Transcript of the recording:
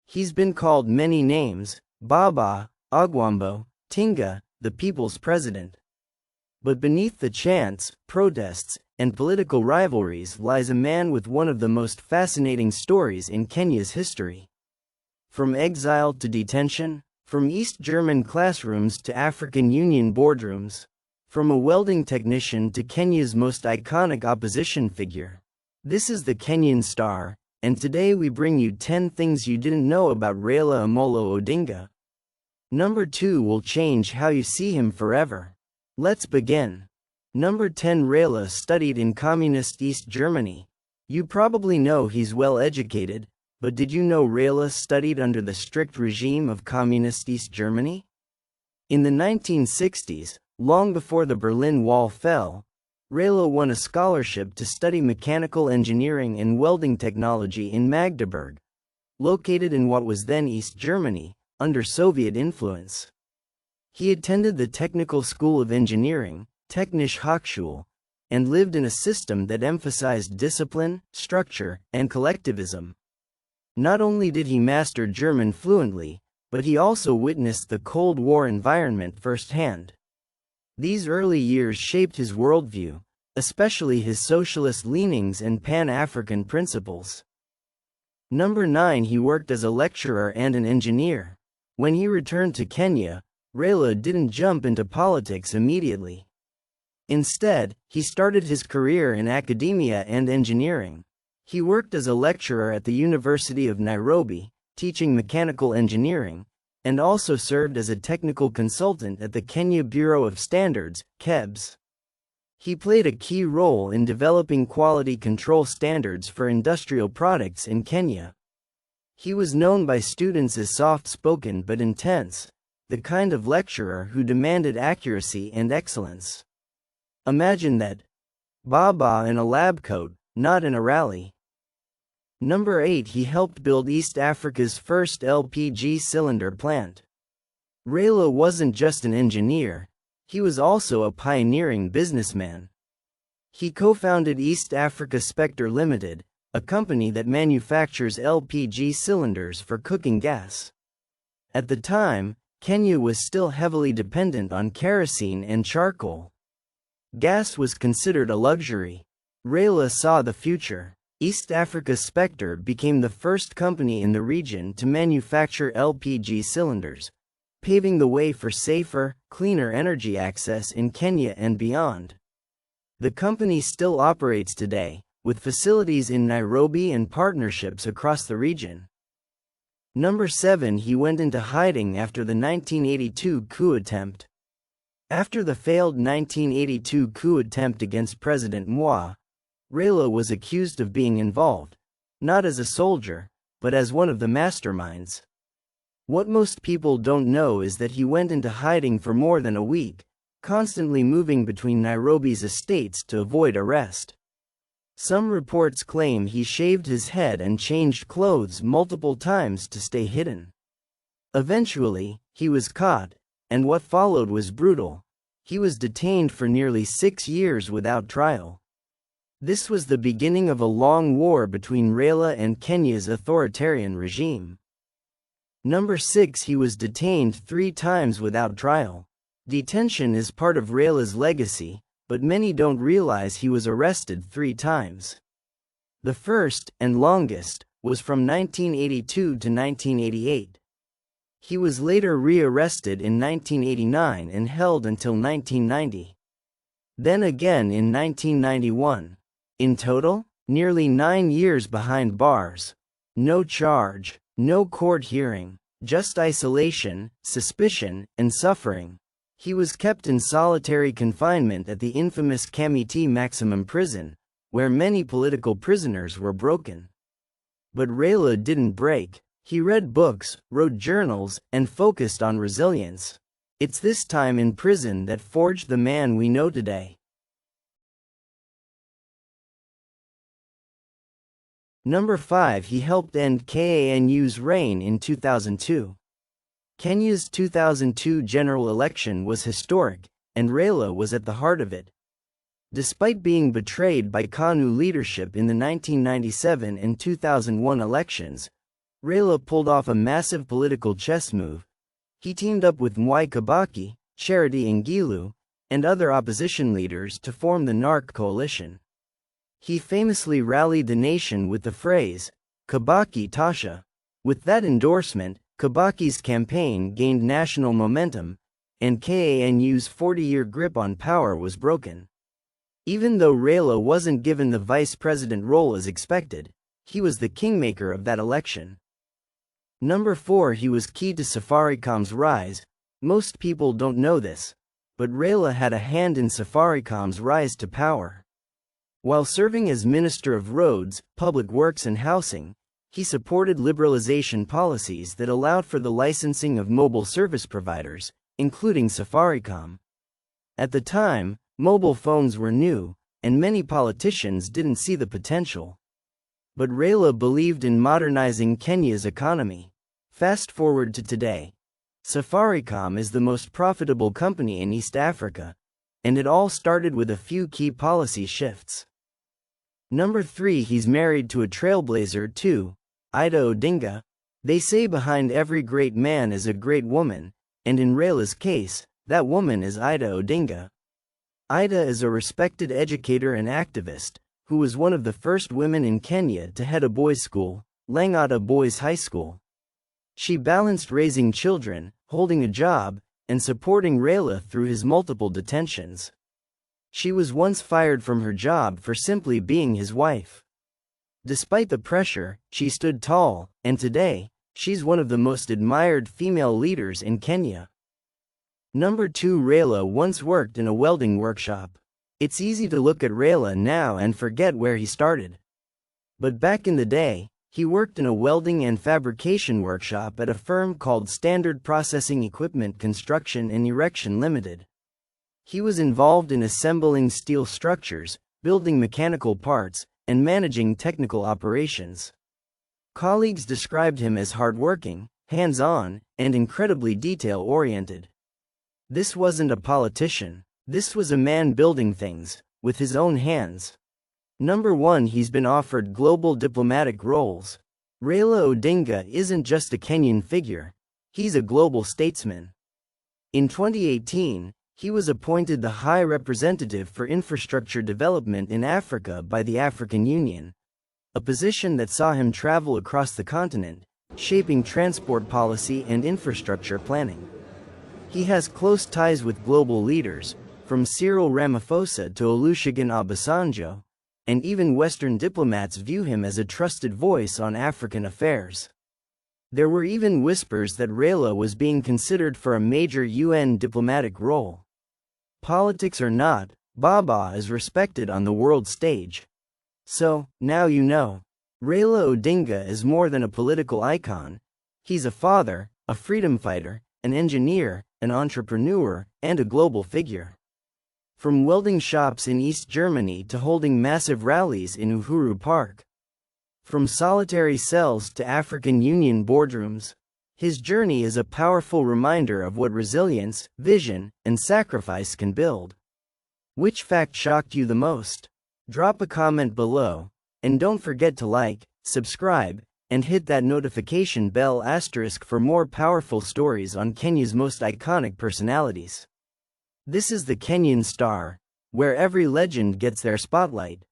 He's been called many names: Baba, Agwambo, Tinga, the people's president. But beneath the chants, protests, and political rivalries lies a man with one of the most fascinating stories in Kenya's history. From exile to detention, from East German classrooms to African Union boardrooms, from a welding technician to Kenya's most iconic opposition figure. This is the Kenyan Star, and today we bring you 10 things you didn't know about Raila Amolo Odinga. Number 2 will change how you see him forever. Let's begin. Number 10. Raila studied in communist East Germany. You probably know he's well educated, but did you know Raila studied under the strict regime of communist East Germany? In the 1960s, long before the Berlin Wall fell, Raila won a scholarship to study mechanical engineering and welding technology in Magdeburg, located in what was then East Germany, under Soviet influence. He attended the Technical School of Engineering, Technische Hochschule, and lived in a system that emphasized discipline, structure, and collectivism. Not only did he master German fluently, but he also witnessed the Cold War environment firsthand. These early years shaped his worldview, especially his socialist leanings and Pan-African principles. Number 9. He worked as a lecturer and an engineer. When he returned to Kenya, Raila didn't jump into politics immediately. Instead, he started his career in academia and engineering. He worked as a lecturer at the University of Nairobi, teaching mechanical engineering, and also served as a technical consultant at the Kenya Bureau of Standards, KEBS. He played a key role in developing quality control standards for industrial products in Kenya. He was known by students as soft-spoken but intense, the kind of lecturer who demanded accuracy and excellence. Imagine that. Baba in a lab coat, not in a rally. Number 8. He helped build East Africa's first LPG cylinder plant. Raila wasn't just an engineer, he was also a pioneering businessman. He co-founded East Africa Spectre Limited, a company that manufactures LPG cylinders for cooking gas. At the time, Kenya was still heavily dependent on kerosene and charcoal. Gas was considered a luxury. Raila saw the future. East Africa Spectre became the first company in the region to manufacture LPG cylinders, paving the way for safer, cleaner energy access in Kenya and beyond. The company still operates today, with facilities in Nairobi and partnerships across the region. Number 7. He went into hiding after the 1982 coup attempt. After the failed 1982 coup attempt against President Moi, Raila was accused of being involved, not as a soldier, but as one of the masterminds. What most people don't know is that he went into hiding for more than a week, constantly moving between Nairobi's estates to avoid arrest. Some reports claim he shaved his head and changed clothes multiple times to stay hidden. Eventually, he was caught, and what followed was brutal. He was detained for nearly 6 years without trial. This was the beginning of a long war between Raila and Kenya's authoritarian regime. Number 6. He was detained 3 times without trial. Detention is part of Raila's legacy, but many don't realize he was arrested 3 times. The first, and longest, was from 1982 to 1988. He was later re-arrested in 1989 and held until 1990. Then again in 1991. In total, nearly 9 years behind bars. No charge, no court hearing, just isolation, suspicion, and suffering. He was kept in solitary confinement at the infamous Kamiti Maximum Prison, where many political prisoners were broken. But Raila didn't break. He read books, wrote journals, and focused on resilience. It's this time in prison that forged the man we know today. Number 5. He helped end KANU's reign in 2002. Kenya's 2002 general election was historic, and Raila was at the heart of it. Despite being betrayed by KANU leadership in the 1997 and 2001 elections, Raila pulled off a massive political chess move. He teamed up with Mwai Kibaki, Charity Ngilu, and other opposition leaders to form the NARC coalition. He famously rallied the nation with the phrase, "Kibaki Tasha." With that endorsement, Kibaki's campaign gained national momentum, and KANU's 40-year grip on power was broken. Even though Raila wasn't given the vice president role as expected, he was the kingmaker of that election. Number 4. He was key to Safaricom's rise. Most people don't know this, but Raila had a hand in Safaricom's rise to power. While serving as Minister of Roads, Public Works and Housing, he supported liberalization policies that allowed for the licensing of mobile service providers, including Safaricom. At the time, mobile phones were new, and many politicians didn't see the potential. But Raila believed in modernizing Kenya's economy. Fast forward to today. Safaricom is the most profitable company in East Africa, and it all started with a few key policy shifts. Number 3. He's married to a trailblazer too, Raila Odinga. They say behind every great man is a great woman, and in Raila's case, that woman is Raila Odinga. Raila is a respected educator and activist, who was one of the first women in Kenya to head a boys' school, Lang'ata Boys High School. She balanced raising children, holding a job, and supporting Raila through his multiple detentions. She was once fired from her job for simply being his wife. Despite the pressure, she stood tall, and today, she's one of the most admired female leaders in Kenya. Number 2. Raila once worked in a welding workshop. It's easy to look at Raila now and forget where he started. But back in the day, he worked in a welding and fabrication workshop at a firm called Standard Processing Equipment Construction and Erection Limited. He was involved in assembling steel structures, building mechanical parts, and managing technical operations. Colleagues described him as hardworking, hands-on, and incredibly detail-oriented. This wasn't a politician. This was a man building things, with his own hands. Number 1. He's been offered global diplomatic roles. Raila Odinga isn't just a Kenyan figure. He's a global statesman. In 2018, he was appointed the High Representative for Infrastructure Development in Africa by the African Union, a position that saw him travel across the continent, shaping transport policy and infrastructure planning. He has close ties with global leaders, from Cyril Ramaphosa to Olusegun Obasanjo, and even Western diplomats view him as a trusted voice on African affairs. There were even whispers that Raila was being considered for a major UN diplomatic role. Politics or not, Baba is respected on the world stage. So, now you know. Raila Odinga is more than a political icon. He's a father, a freedom fighter, an engineer, an entrepreneur, and a global figure. From welding shops in East Germany to holding massive rallies in Uhuru Park. From solitary cells to African Union boardrooms, his journey is a powerful reminder of what resilience, vision, and sacrifice can build. Which fact shocked you the most? Drop a comment below, and don't forget to like, subscribe, and hit that notification bell * for more powerful stories on Kenya's most iconic personalities. This is the Kenyan Star, where every legend gets their spotlight.